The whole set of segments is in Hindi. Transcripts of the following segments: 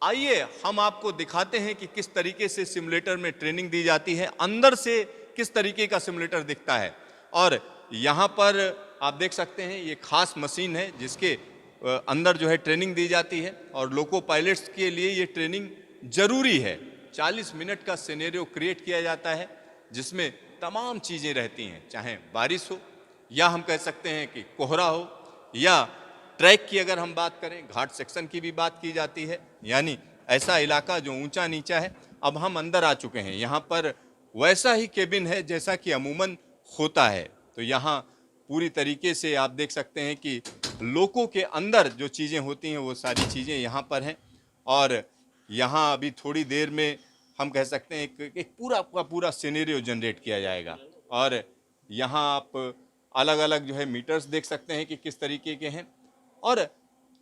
आइए हम आपको दिखाते हैं कि किस तरीके से सिमुलेटर में ट्रेनिंग दी जाती है, अंदर से किस तरीके का सिमुलेटर दिखता है। और यहाँ पर आप देख सकते हैं ये खास मशीन है जिसके अंदर जो है ट्रेनिंग दी जाती है और लोको पायलट्स के लिए ये ट्रेनिंग जरूरी है। 40 मिनट का सिनेरियो क्रिएट किया जाता है जिसमें तमाम चीज़ें रहती हैं, चाहे बारिश हो या हम कह सकते हैं कि कोहरा हो, या ट्रैक की अगर हम बात करें, घाट सेक्शन की भी बात की जाती है, यानी ऐसा इलाका जो ऊंचा नीचा है। अब हम अंदर आ चुके हैं, यहाँ पर वैसा ही केबिन है जैसा कि अमूमन होता है। तो यहाँ पूरी तरीके से आप देख सकते हैं कि लोको के अंदर जो चीज़ें होती हैं वो सारी चीज़ें यहाँ पर हैं। और यहाँ अभी थोड़ी देर में हम कह सकते हैं एक पूरा का पूरा सिनेरियो जनरेट किया जाएगा। और यहाँ आप अलग अलग जो है मीटर्स देख सकते हैं कि किस तरीके के हैं। और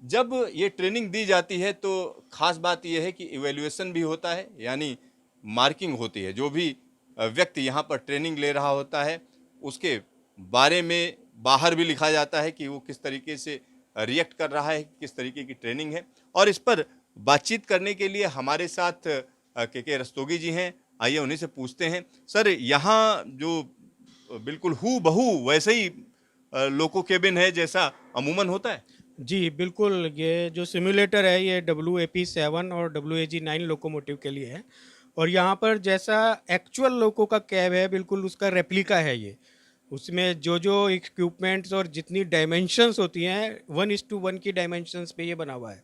जब ये ट्रेनिंग दी जाती है तो खास बात यह है कि इवैल्यूएशन भी होता है, यानी मार्किंग होती है। जो भी व्यक्ति यहाँ पर ट्रेनिंग ले रहा होता है उसके बारे में बाहर भी लिखा जाता है कि वो किस तरीके से रिएक्ट कर रहा है, किस तरीके की ट्रेनिंग है। और इस पर बातचीत करने के लिए हमारे साथ के रस्तोगी जी हैं, आइए उन्हीं से पूछते हैं। सर, यहाँ जो बिल्कुल हू बहू वैसे ही लोको केबिन है जैसा अमूमन होता है? जी बिल्कुल, ये जो सिम्युलेटर है ये WAP-7 और WAG-9 लोकोमोटिव के लिए है। और यहाँ पर जैसा एक्चुअल लोको का कैब है बिल्कुल उसका रेप्लिका है ये। उसमें जो जो इक्विपमेंट्स और जितनी डायमेंशंस होती हैं 1:1 की डायमेंशंस पे ये बना हुआ है।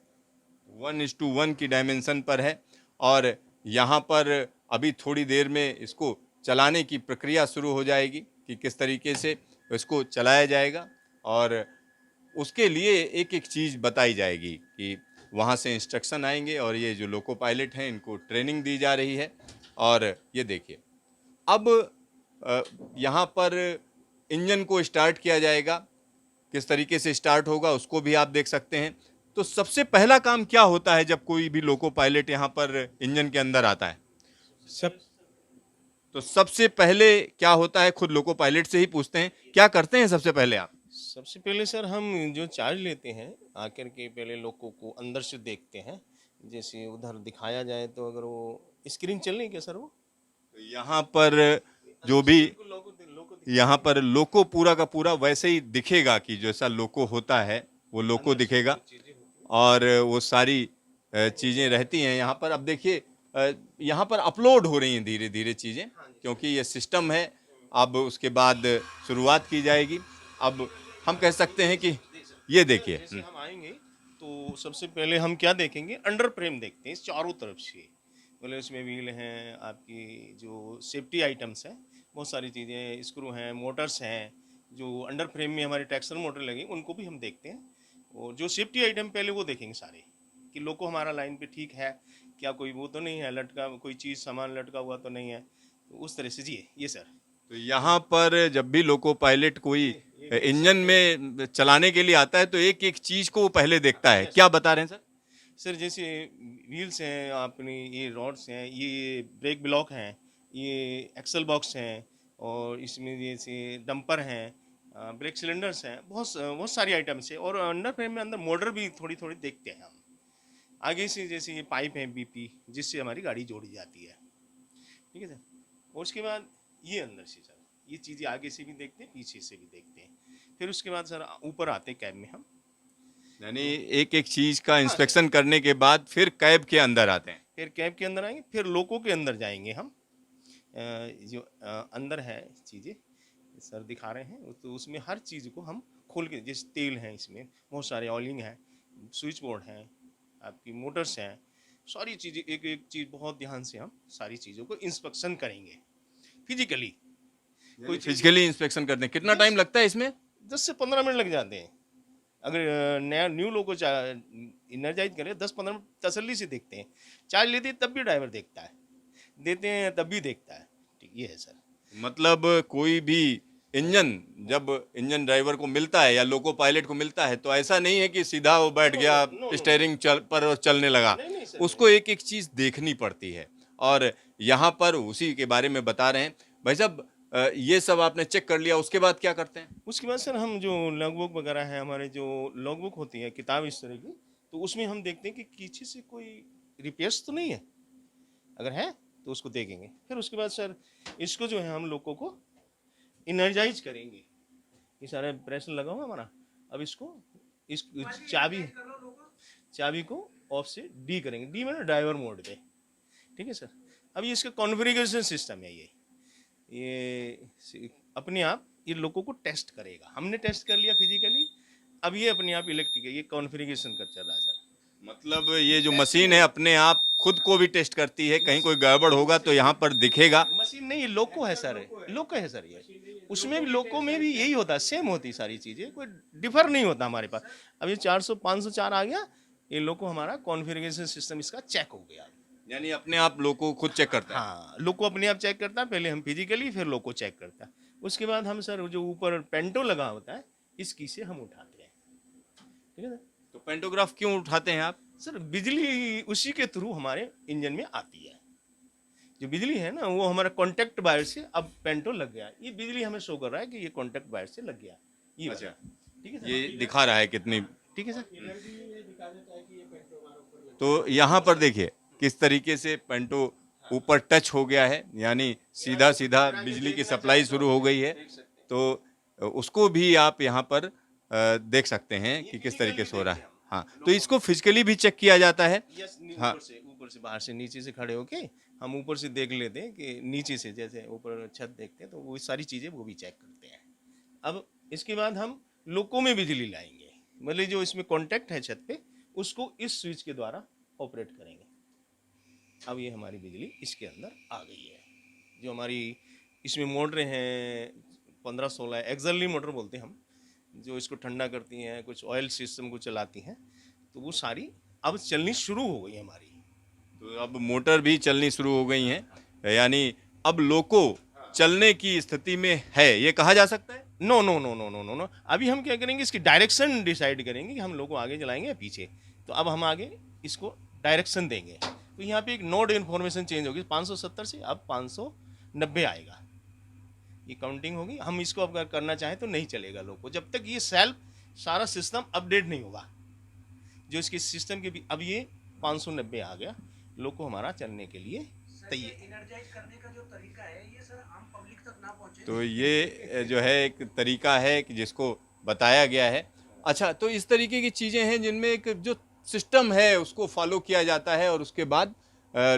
1:1 की डायमेंशन पर है। और यहाँ पर अभी थोड़ी देर में इसको चलाने की प्रक्रिया शुरू हो जाएगी कि किस तरीके से इसको चलाया जाएगा। और उसके लिए एक एक चीज़ बताई जाएगी कि वहाँ से इंस्ट्रक्शन आएंगे और ये जो लोको पायलट हैं इनको ट्रेनिंग दी जा रही है। और ये देखिए अब यहाँ पर इंजन को स्टार्ट किया जाएगा, किस तरीके से स्टार्ट होगा उसको भी आप देख सकते हैं। तो सबसे पहला काम क्या होता है जब कोई भी लोको पायलट यहाँ पर इंजन के अंदर आता है? सब तो सबसे पहले क्या होता है, खुद लोको पायलट से ही पूछते हैं, क्या करते हैं सबसे पहले आप? सबसे पहले सर हम जो चार्ज लेते हैं आकर के पहले लोगों को अंदर से देखते हैं। जैसे उधर दिखाया जाए तो अगर वो स्क्रीन चल रही है क्या सर वो तो यहाँ पर जो भी यहाँ पर लोको पूरा का पूरा वैसे ही दिखेगा कि जैसा लोको होता है वो लोको दिखेगा। और वो सारी चीज़ें रहती हैं यहाँ पर। अब देखिए यहाँ पर अपलोड हो रही हैं धीरे धीरे चीज़ें, क्योंकि ये सिस्टम है। अब उसके बाद शुरुआत की जाएगी। अब हम कह सकते हैं कि ये देखिए जैसे हम आएंगे तो सबसे पहले हम क्या देखेंगे, अंडर फ्रेम देखते हैं चारों तरफ से। मतलब इसमें व्हील हैं, आपकी जो सेफ्टी आइटम्स हैं, बहुत सारी चीज़ें, स्क्रू हैं, मोटर्स हैं। जो अंडर फ्रेम में हमारे ट्रैक्शन मोटर लगे उनको भी हम देखते हैं। और जो सेफ्टी आइटम पहले वो देखेंगे सारे कि लोको हमारा लाइन पे ठीक है क्या, कोई वो तो नहीं है लटका, कोई चीज़ सामान लटका हुआ तो नहीं है। तो उस तरह से जी ये सर। तो यहाँ पर जब भी लोको पायलट कोई इंजन में चलाने के लिए आता है तो एक एक चीज को वो पहले देखता है। क्या बता रहे हैं सर? सर जैसे व्हील्स हैं, अपनी ये रॉड्स हैं, ये ब्रेक ब्लॉक हैं, ये एक्सल बॉक्स हैं, और इसमें जैसे डंपर हैं, ब्रेक सिलेंडर्स हैं, बहुत सारी आइटम्स है। और अंडर फ्रेम में अंदर मोटर भी थोड़ी थोड़ी देखते हैं हम। आगे से जैसे ये पाइप है BP जिससे हमारी गाड़ी जोड़ी जाती है, ठीक है सर। और उसके बाद ये अंदर से सर ये चीज़ें आगे से भी देखते हैं, पीछे से भी देखते हैं। फिर उसके बाद सर ऊपर आते हैं कैब में हम। यानी एक एक चीज का इंस्पेक्शन करने के बाद फिर कैब के अंदर आते हैं। फिर कैब के अंदर आएंगे, फिर लोको के अंदर जाएंगे हम। जो अंदर है चीज़ें सर दिखा रहे हैं, तो उसमें हर चीज़ को हम खोल के, जैसे तेल है, इसमें बहुत सारे ऑयलिंग है, स्विच बोर्ड हैं, आपकी मोटर्स हैं, सारी चीज़ें एक एक चीज़ बहुत ध्यान से हम सारी चीज़ों को इंस्पेक्शन करेंगे फिजिकली। कोई फिजिकली इंस्पेक्शन करते हैं, कितना टाइम लगता है इसमें? 10 से 15 मिनट लग जाते हैं। अगर नया न्यू लोगो इनर्जाइज करें 10-15 मिनट तसल्ली से देखते हैं। चार्ज लेते हैं तब भी ड्राइवर देखता है, देते हैं तब भी देखता है। ठीक ये है सर। मतलब कोई भी इंजन जब इंजन ड्राइवर को मिलता है या लोको पायलट को मिलता है तो ऐसा नहीं है कि सीधा वो बैठ गया स्टीयरिंग पर और चलने लगा। नहीं सर, उसको एक एक चीज देखनी पड़ती है। और यहाँ पर उसी के बारे में बता रहे हैं भाई साहब। ये सब आपने चेक कर लिया, उसके बाद क्या करते हैं? उसके बाद सर हम जो लॉगबुक वगैरह है, हमारे जो लॉगबुक होती है किताब इस तरह की, तो उसमें हम देखते हैं कि पीछे से कोई रिपेयर्स तो नहीं है, अगर है तो उसको देखेंगे। फिर उसके बाद सर इसको जो है हम लोगों को इनर्जाइज करेंगे। ये सारा प्रेशर लगा हुआ हमारा, अब इसको इस चाबी को ऑफ से डी करेंगे, डी मतलब ड्राइवर मोड पे, ठीक है सर। अब ये इसका कॉन्फ़िगरेशन सिस्टम है, ये अपने आप ये लोगों को टेस्ट करेगा। हमने टेस्ट कर लिया फिजिकली, अब ये अपने आप इलेक्ट्रिक ये कॉन्फ़िगरेशन कर चल रहा है सर। मतलब ये जो मशीन है अपने आप खुद को भी टेस्ट करती है, कहीं कोई गड़बड़ होगा तो यहाँ पर दिखेगा। मशीन नहीं, लोको है सर, लोको है सर ये। उसमें भी लोको में भी यही होता है, सेम होती सारी चीज़ें, कोई डिफर नहीं होता हमारे पास। अब ये 400 504 आ गया, ये लोको हमारा कॉन्फ़िगरेशन सिस्टम इसका चेक हो गया। यानी अपने आप लोगों को खुद चेक करता है। हाँ, लोको अपने आप चेक करता है, पहले हम फिजिकली फिर लोको चेक करता है। उसके बाद हम सर जो ऊपर पेंटो लगा होता है इसकी से हम उठाते हैं, ठीक है सर। तो पेंटोग्राफ क्यों उठाते हैं आप? सर बिजली उसी के थ्रू हमारे इंजन में आती है। जो बिजली है ना वो हमारा कॉन्टेक्ट वायर से अब पेंटो लग गया, ये बिजली हमें शो कर रहा है कि ये कॉन्टेक्ट वायर से लग गया। ये अच्छा, ठीक है सर, ये दिखा रहा है कितनी। ठीक है सर। तो यहाँ पर देखिए किस तरीके से पेंटो ऊपर टच हो गया है, यानी सीधा सीधा बिजली की सप्लाई शुरू हो गई है। तो उसको भी आप यहाँ पर देख सकते हैं कि किस तरीके से हो रहा है। हाँ, तो इसको फिजिकली भी चेक किया जाता है। हाँ, ऊपर से बाहर से नीचे से खड़े होके हम ऊपर से देख लेते हैं कि नीचे से जैसे ऊपर छत देखते हैं तो वो सारी चीज़ें वो भी चेक करते हैं। अब इसके बाद हम लोको में बिजली लाएंगे, मतलब जो इसमें कॉन्टेक्ट है छत पे उसको इस स्विच के द्वारा ऑपरेट करेंगे। अब ये हमारी बिजली इसके अंदर आ गई है। जो हमारी इसमें मोटरें हैं 15-16 एक्सर्ली मोटर बोलते हैं हम, जो इसको ठंडा करती हैं, कुछ ऑयल सिस्टम को चलाती हैं, तो वो सारी अब चलनी शुरू हो गई हमारी। तो अब मोटर भी चलनी शुरू हो गई हैं, यानी अब लोको चलने की स्थिति में है, ये कहा जा सकता है? No no no no no no no, अभी हम क्या करेंगे, इसकी डायरेक्शन डिसाइड करेंगे कि हम लोग आगे चलाएंगे या पीछे। तो अब हम आगे इसको डायरेक्शन देंगे। तो यहाँ पे एक नोड इन्फॉर्मेशन चेंज होगी, 570 से अब 590 आएगा, ये काउंटिंग होगी। हम इसको अगर करना चाहें तो नहीं चलेगा लोको, जब तक ये सेल्फ सारा सिस्टम अपडेट नहीं होगा। जो इसके सिस्टम के भी अब ये 590 आ गया, लोको हमारा चलने के लिए तैयार। एनर्जाइज करने का जो तरीका है ये सर आम पब्लिक तक ना पहुंचे। तो ये जो है एक तरीका है कि जिसको बताया गया है। अच्छा, तो इस तरीके की चीज़ें हैं जिनमें एक जो सिस्टम है उसको फॉलो किया जाता है और उसके बाद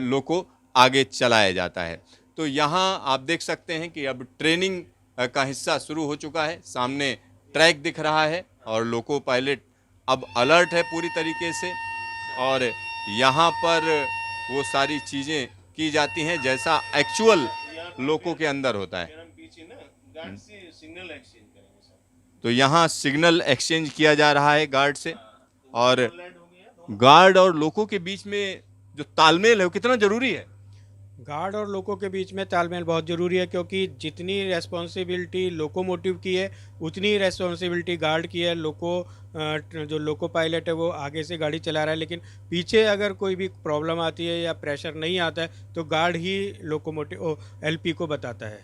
लोको आगे चलाया जाता है। तो यहाँ आप देख सकते हैं कि अब ट्रेनिंग का हिस्सा शुरू हो चुका है। सामने ट्रैक दिख रहा है और लोको पायलट अब अलर्ट है पूरी तरीके से, और यहाँ पर वो सारी चीज़ें की जाती हैं जैसा एक्चुअल लोको के अंदर होता है। सिग्नल एक्सचेंज करेंगे सर। तो यहाँ सिग्नल एक्सचेंज किया जा रहा है गार्ड से, और गार्ड और लोको के बीच में जो तालमेल है वो कितना जरूरी है? गार्ड और लोको के बीच में तालमेल बहुत ज़रूरी है, क्योंकि जितनी रेस्पॉन्सिबिलिटी लोकोमोटिव की है उतनी ही रेस्पॉन्सिबिलिटी गार्ड की है। जो लोको पायलट है वो आगे से गाड़ी चला रहा है, लेकिन पीछे अगर कोई भी प्रॉब्लम आती है या प्रेशर नहीं आता है तो गार्ड ही लोकोमोटिव एलपी को बताता है।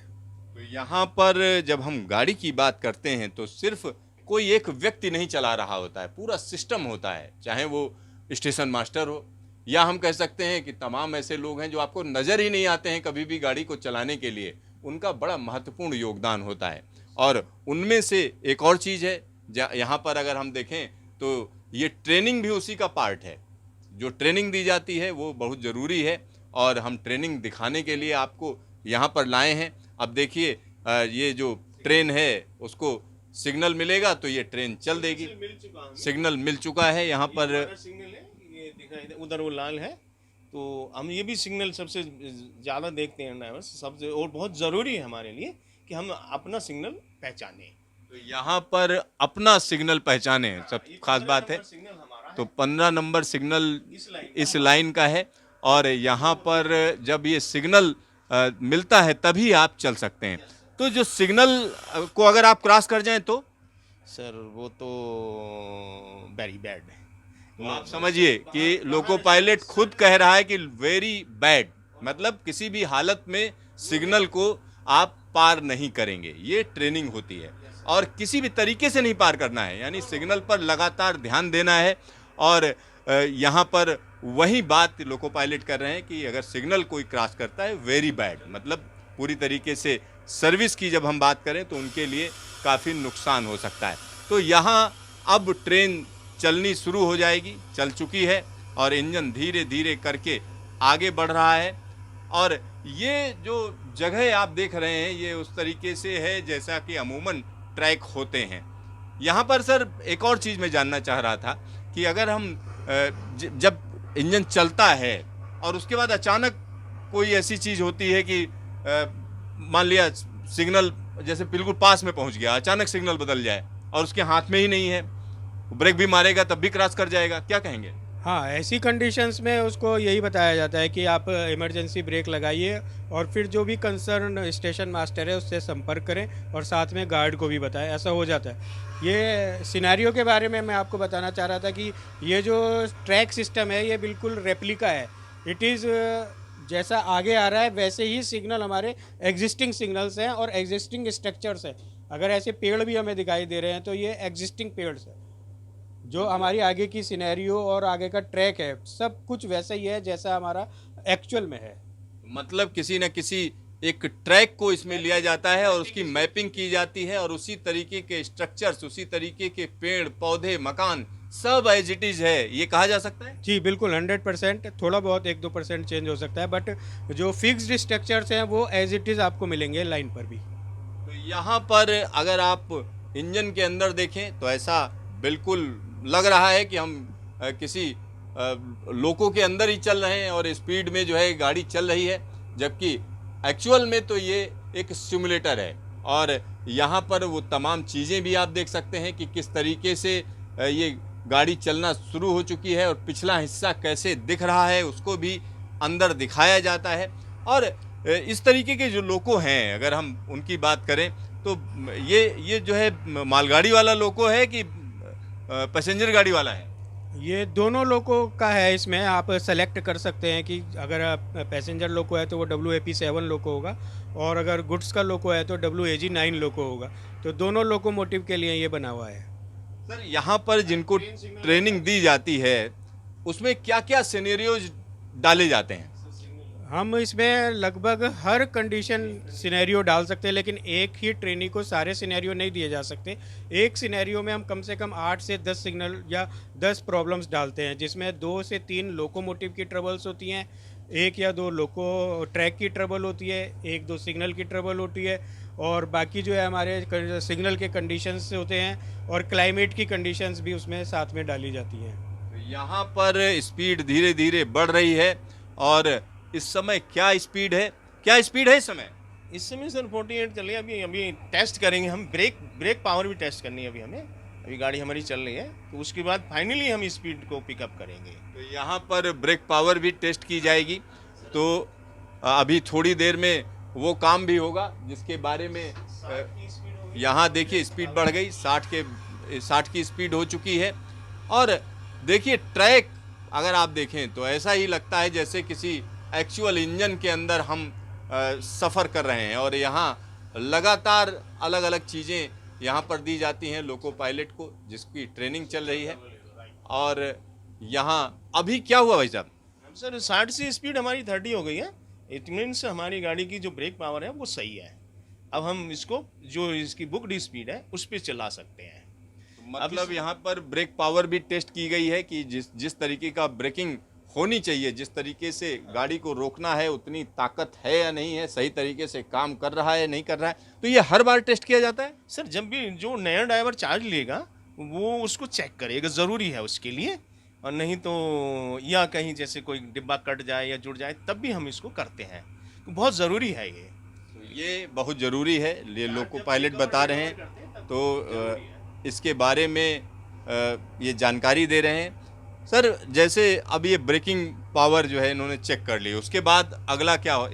तो यहाँ पर जब हम गाड़ी की बात करते हैं तो सिर्फ कोई एक व्यक्ति नहीं चला रहा होता है, पूरा सिस्टम होता है। चाहे वो स्टेशन मास्टर हो, या हम कह सकते हैं कि तमाम ऐसे लोग हैं जो आपको नज़र ही नहीं आते हैं कभी भी गाड़ी को चलाने के लिए, उनका बड़ा महत्वपूर्ण योगदान होता है। और उनमें से एक और चीज़ है, यहाँ पर अगर हम देखें तो ये ट्रेनिंग भी उसी का पार्ट है। जो ट्रेनिंग दी जाती है वो बहुत ज़रूरी है, और हम ट्रेनिंग दिखाने के लिए आपको यहाँ पर लाए हैं। अब देखिए ये जो ट्रेन है उसको सिग्नल मिलेगा तो ये ट्रेन चल देगी। सिग्नल मिल चुका है यहाँ पर, सिग्नल है ये दिखाई उधर वो लाल है, तो हम ये भी सिग्नल सबसे ज़्यादा देखते हैं ड्राइवर सबसे, और बहुत ज़रूरी है हमारे लिए कि हम अपना सिग्नल पहचानें। तो यहाँ पर अपना सिग्नल पहचाने सब खास बात है। सिग्नल हमारा तो 15 नंबर सिग्नल इस लाइन का है, और यहाँ पर जब ये सिग्नल मिलता है तभी आप चल सकते हैं। तो जो सिग्नल को अगर आप क्रॉस कर जाएं तो सर वो तो वेरी बैड है। तो आप समझिए कि लोको पायलट खुद कह रहा है कि वेरी बैड, मतलब किसी भी हालत में सिग्नल को आप पार नहीं करेंगे। ये ट्रेनिंग होती है और किसी भी तरीके से नहीं पार करना है, यानी सिग्नल पर लगातार ध्यान देना है। और यहाँ पर वही बात लोको पायलट कर रहे हैं कि अगर सिग्नल कोई क्रॉस करता है वेरी बैड, मतलब पूरी तरीके से सर्विस की जब हम बात करें तो उनके लिए काफ़ी नुकसान हो सकता है। तो यहाँ अब ट्रेन चलनी शुरू हो जाएगी, चल चुकी है और इंजन धीरे धीरे करके आगे बढ़ रहा है। और ये जो जगह आप देख रहे हैं ये उस तरीके से है जैसा कि अमूमन ट्रैक होते हैं। यहाँ पर सर एक और चीज़ मैं जानना चाह रहा था कि अगर हम जब इंजन चलता है और उसके बाद अचानक कोई ऐसी चीज़ होती है कि मान लिया सिग्नल जैसे बिल्कुल पास में पहुंच गया, अचानक सिग्नल बदल जाए और उसके हाथ में ही नहीं है, ब्रेक भी मारेगा तब भी क्रॉस कर जाएगा, क्या कहेंगे? हाँ, ऐसी कंडीशंस में उसको यही बताया जाता है कि आप इमरजेंसी ब्रेक लगाइए और फिर जो भी कंसर्न स्टेशन मास्टर है उससे संपर्क करें और साथ में गार्ड को भी बताएं, ऐसा हो जाता है। ये सिनेरियो के बारे में मैं आपको बताना चाह रहा था कि ये जो ट्रैक सिस्टम है ये बिल्कुल रेप्लिका है। इट इज़ जैसा आगे आ रहा है वैसे ही सिग्नल हमारे एग्जिस्टिंग सिग्नल्स हैं और एग्जिस्टिंग स्ट्रक्चर्स हैं। अगर ऐसे पेड़ भी हमें दिखाई दे रहे हैं तो ये एग्जिस्टिंग पेड़्स हैं। जो हमारी आगे की सिनेरियो और आगे का ट्रैक है सब कुछ वैसा ही है जैसा हमारा एक्चुअल में है। मतलब किसी न किसी एक ट्रैक को इसमें लिया जाता है और उसकी मैपिंग की जाती है और उसी तरीके के स्ट्रक्चर्स, उसी तरीके के पेड़ पौधे मकान सब एज इट इज है, ये कहा जा सकता है? जी बिल्कुल 100%। थोड़ा बहुत 1-2% चेंज हो सकता है बट जो फिक्स्ड स्ट्रक्चर्स हैं वो एज इट इज़ आपको मिलेंगे लाइन पर भी। तो यहाँ पर अगर आप इंजन के अंदर देखें तो ऐसा बिल्कुल लग रहा है कि हम किसी लोको के अंदर ही चल रहे हैं और स्पीड में जो है गाड़ी चल रही है, जबकि एक्चुअल में तो ये एक सिमुलेटर है। और यहाँ पर वो तमाम चीज़ें भी आप देख सकते हैं कि किस तरीके से ये गाड़ी चलना शुरू हो चुकी है और पिछला हिस्सा कैसे दिख रहा है उसको भी अंदर दिखाया जाता है। और इस तरीके के जो लोको हैं अगर हम उनकी बात करें तो ये जो है मालगाड़ी वाला लोको है कि पैसेंजर गाड़ी वाला है? ये दोनों लोगों का है। इसमें आप सेलेक्ट कर सकते हैं कि अगर पैसेंजर लोको है तो वो WAP7 लोको होगा और अगर गुड्स का लोको है तो WAG9 लोको होगा। तो दोनों लोकोमोटिव के लिए ये बना हुआ है। सर यहाँ पर जिनको ट्रेनिंग दी जाती है उसमें क्या क्या सिनेरियोज डाले जाते हैं? हम इसमें लगभग हर कंडीशन सिनेरियो डाल सकते हैं लेकिन एक ही ट्रेनी को सारे सिनेरियो नहीं दिए जा सकते। एक सिनेरियो में हम कम से कम 8 से 10 सिग्नल या 10 प्रॉब्लम्स डालते हैं जिसमें 2 से 3 लोकोमोटिव की ट्रबल्स होती हैं, 1 या 2 लोको ट्रैक की ट्रबल होती है, 1-2 सिग्नल की ट्रबल होती है और बाकी जो है हमारे सिग्नल के कंडीशंस होते हैं और क्लाइमेट की कंडीशंस भी उसमें साथ में डाली जाती हैं। तो यहाँ पर स्पीड धीरे धीरे बढ़ रही है और इस समय क्या स्पीड है इस समय? इस समय सर 48 चल रही है। अभी टेस्ट करेंगे हम, ब्रेक पावर भी टेस्ट करनी है अभी गाड़ी हमारी चल रही है तो उसके बाद फाइनली हम स्पीड को पिकअप करेंगे। तो यहाँ पर ब्रेक पावर भी टेस्ट की जाएगी। तो अभी थोड़ी देर में वो काम भी होगा जिसके बारे में यहाँ देखिए स्पीड बढ़ गई, 60 की स्पीड हो चुकी है। और देखिए ट्रैक अगर आप देखें तो ऐसा ही लगता है जैसे किसी एक्चुअल इंजन के अंदर हम सफ़र कर रहे हैं और यहाँ लगातार अलग अलग चीज़ें यहाँ पर दी जाती हैं लोको पायलट को जिसकी ट्रेनिंग चल रही है। और यहाँ अभी क्या हुआ भाई साहब? सर 60 से स्पीड हमारी 30 हो गई है। इट मीन्स हमारी गाड़ी की जो ब्रेक पावर है वो सही है। अब हम इसको जो इसकी बुकड स्पीड है उस पर चला सकते हैं। मतलब यहाँ पर ब्रेक पावर भी टेस्ट की गई है कि जिस तरीके का ब्रेकिंग होनी चाहिए, जिस तरीके से गाड़ी को रोकना है उतनी ताकत है या नहीं है, सही तरीके से काम कर रहा है नहीं कर रहा है, तो ये हर बार टेस्ट किया जाता है? सर जब भी जो नया ड्राइवर चार्ज लेगा वो उसको चेक करेगा, ज़रूरी है उसके लिए। और नहीं तो या कहीं जैसे कोई डिब्बा कट जाए या जुड़ जाए तब भी हम इसको करते हैं, तो बहुत ज़रूरी है ये बहुत ज़रूरी है। ये लोको पायलट बता रहे हैं तो इसके बारे में ये जानकारी दे रहे हैं। सर जैसे अब ये ब्रेकिंग पावर जो है इन्होंने चेक कर ली, उसके बाद अगला क्या हो?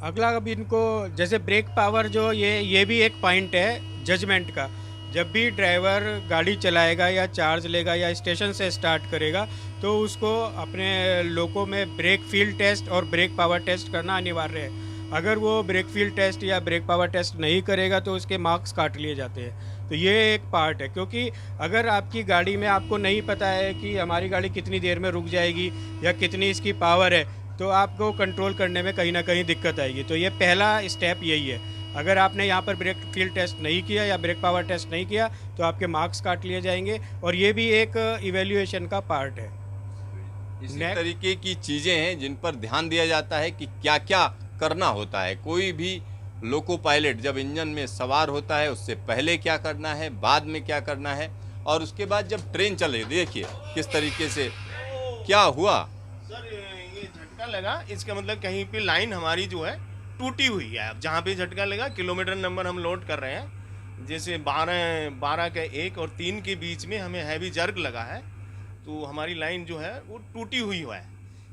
अगला अभी इनको जैसे ब्रेक पावर जो ये भी एक पॉइंट है जजमेंट का। जब भी ड्राइवर गाड़ी चलाएगा या चार्ज लेगा या स्टेशन से स्टार्ट करेगा तो उसको अपने लोको में ब्रेक फील्ड टेस्ट और ब्रेक पावर टेस्ट करना अनिवार्य है। अगर वो ब्रेक फील्ड टेस्ट या ब्रेक पावर टेस्ट नहीं करेगा तो उसके मार्क्स काट लिए जाते हैं। तो ये एक पार्ट है, क्योंकि अगर आपकी गाड़ी में आपको नहीं पता है कि हमारी गाड़ी कितनी देर में रुक जाएगी या कितनी इसकी पावर है, तो आपको कंट्रोल करने में कहीं ना कहीं दिक्कत आएगी। तो ये पहला स्टेप यही है। अगर आपने यहाँ पर ब्रेक फील टेस्ट नहीं किया या ब्रेक पावर टेस्ट नहीं किया तो आपके मार्क्स काट लिए जाएंगे, और ये भी एक इवेल्युएशन का पार्ट है। इसी तरीके की चीजें हैं जिन पर ध्यान दिया जाता है कि क्या क्या करना होता है। कोई भी लोको पायलट जब इंजन में सवार होता है उससे पहले क्या करना है, बाद में क्या करना है, और उसके बाद जब ट्रेन चले, देखिए किस तरीके से क्या हुआ। सर ये झटका लगा, इसका मतलब कहीं पे लाइन हमारी जो है टूटी हुई है। अब जहाँ पे झटका लगा किलोमीटर नंबर हम लोड कर रहे हैं, जैसे 12 के 1 और 3 के बीच में हमें हैवी जर्क लगा है, तो हमारी लाइन जो है वो टूटी हुई है।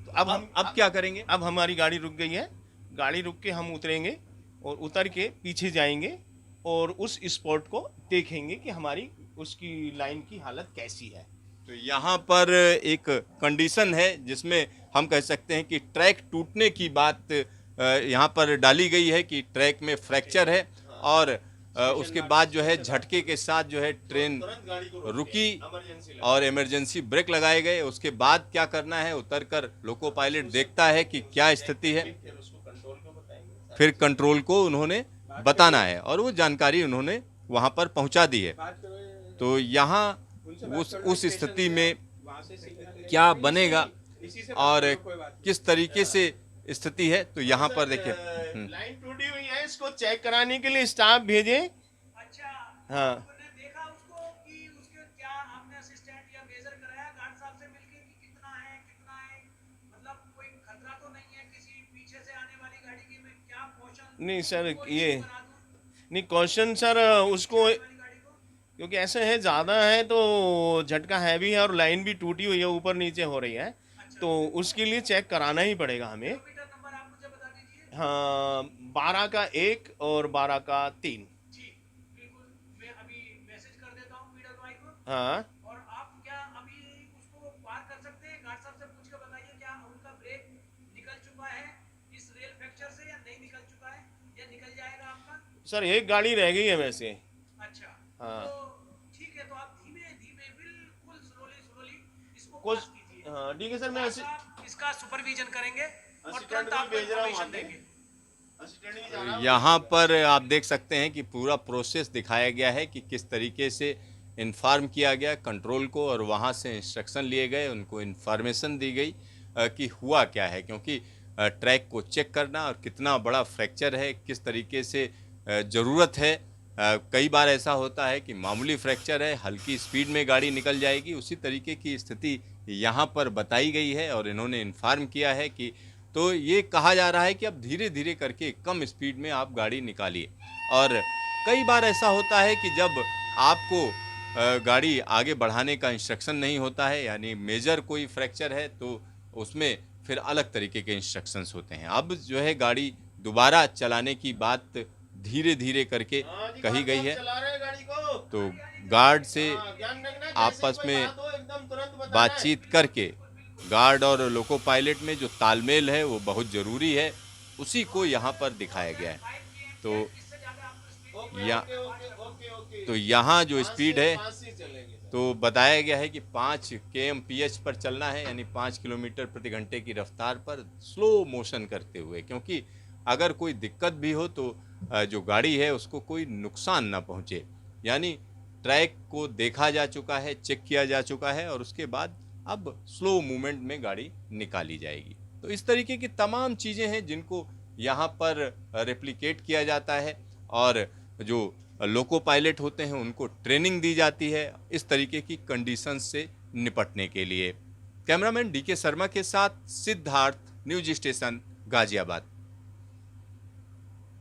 तो अब क्या करेंगे? अब हमारी गाड़ी रुक गई है, गाड़ी रुक के हम उतरेंगे और उतर के पीछे जाएंगे और उस स्पॉट को देखेंगे कि हमारी उसकी लाइन की हालत कैसी है। तो यहाँ पर एक कंडीशन है जिसमें हम कह सकते हैं कि ट्रैक टूटने की बात यहाँ पर डाली गई है कि ट्रैक में फ्रैक्चर है, और उसके बाद जो है झटके के साथ जो है ट्रेन रुकी और इमरजेंसी ब्रेक लगाए गए। उसके बाद क्या करना है, उतरकर लोको पायलट देखता है कि क्या स्थिति है, फिर कंट्रोल को उन्होंने बताना है और वो जानकारी उन्होंने वहाँ पर पहुँचा दी है। तो यहाँ उस स्थिति में क्या बनेगा और किस तरीके से स्थिति है, तो यहाँ पर देखिए लाइन टूटी हुई है, इसको चेक कराने के लिए स्टाफ भेजे। अच्छा, हाँ, आपने देखा उसको कि उसके क्या आपने असिस्टेंट या मेजर कराया गार्ड साहब से मिलके कि कितना है, मतलब कोई खतरा तो नहीं है किसी पीछे से आने वाली गाड़ी की? मैं क्या क्वेश्चन नहीं सर, ये बना दूं नहीं क्वेश्चन सर उसको, वाली गाड़ी को? क्योंकि ऐसे है ज़्यादा है तो झटका हैवी है और लाइन भी टूटी हुई है, ऊपर नीचे हो रही है, तो उसके लिए चेक कराना ही पड़ेगा हमें। किलोमीटर नंबर आप मुझे बता दीजिए। हाँ, 12 का 1 और 12 का 3। जी बिल्कुल, मैं अभी मैसेज कर देता हूँ मीडल बॉय को। हाँ और आप क्या अभी उसको पार कर सकते हैं? गार्ड साहब से पूछ के बताइए क्या उनका ब्रेक निकल चुका है इस रेल फ्रैक्चर से या नहीं निकल चुका है, या निकल जाएगा आपका? सर, एक गाड़ी रह गई है वैसे। अच्छा, हाँ। तो ठीक है, तो आप धीमे धीमे बिल्कुल स्लोली इसको कुछ पास कीजिए। हाँ ठीक है सर, मैं आप इसका सुपरविजन करेंगे और असिस्टेंट तुरंत को आपको भेज रहा हूँ इन्फॉर्मेशन वहाँ पे। देंगे। असिस्टेंट भी जा रहा है। यहाँ पर आप देख सकते हैं कि पूरा प्रोसेस दिखाया गया है कि किस तरीके से इन्फॉर्म किया गया कंट्रोल को, और वहाँ से इंस्ट्रक्शन लिए गए, उनको इन्फॉर्मेशन दी गई कि हुआ क्या है, क्योंकि ट्रैक को चेक करना और कितना बड़ा फ्रैक्चर है, किस तरीके से ज़रूरत है। कई बार ऐसा होता है कि मामूली फ्रैक्चर है, हल्की स्पीड में गाड़ी निकल जाएगी, उसी तरीके की स्थिति यहाँ पर बताई गई है और इन्होंने इन्फॉर्म किया है कि, तो ये कहा जा रहा है कि अब धीरे धीरे करके कम स्पीड में आप गाड़ी निकालिए। और कई बार ऐसा होता है कि जब आपको गाड़ी आगे बढ़ाने का इंस्ट्रक्शन नहीं होता है, यानी मेजर कोई फ्रैक्चर है, तो उसमें फिर अलग तरीके के इंस्ट्रक्शंस होते हैं। अब जो है गाड़ी दोबारा चलाने की बात धीरे धीरे करके कही गई है, चला रहे हैं गाड़ी को। तो गार्ड से ध्यान रखना, जैसे आपस कोई में बात हो, एकदम तुरंत बताना है। बातचीत करके गार्ड और लोको पायलट में जो तालमेल है वो बहुत ज़रूरी है, उसी को यहाँ पर दिखाया गया है। तो या तो यहाँ जो स्पीड है तो बताया गया है कि 5 kmph पर चलना है, यानी 5 किलोमीटर प्रति घंटे की रफ्तार पर स्लो मोशन करते हुए, क्योंकि अगर कोई दिक्कत भी हो तो जो गाड़ी है उसको कोई नुकसान ना पहुँचे। यानी ट्रैक को देखा जा चुका है, चेक किया जा चुका है, और उसके बाद अब स्लो मूवमेंट में गाड़ी निकाली जाएगी। तो इस तरीके की तमाम चीज़ें हैं जिनको यहाँ पर रेप्लिकेट किया जाता है, और जो लोको पायलट होते हैं उनको ट्रेनिंग दी जाती है इस तरीके की कंडीशंस से निपटने के लिए। कैमरामैन DK शर्मा के साथ सिद्धार्थ, न्यूज स्टेशन गाजियाबाद।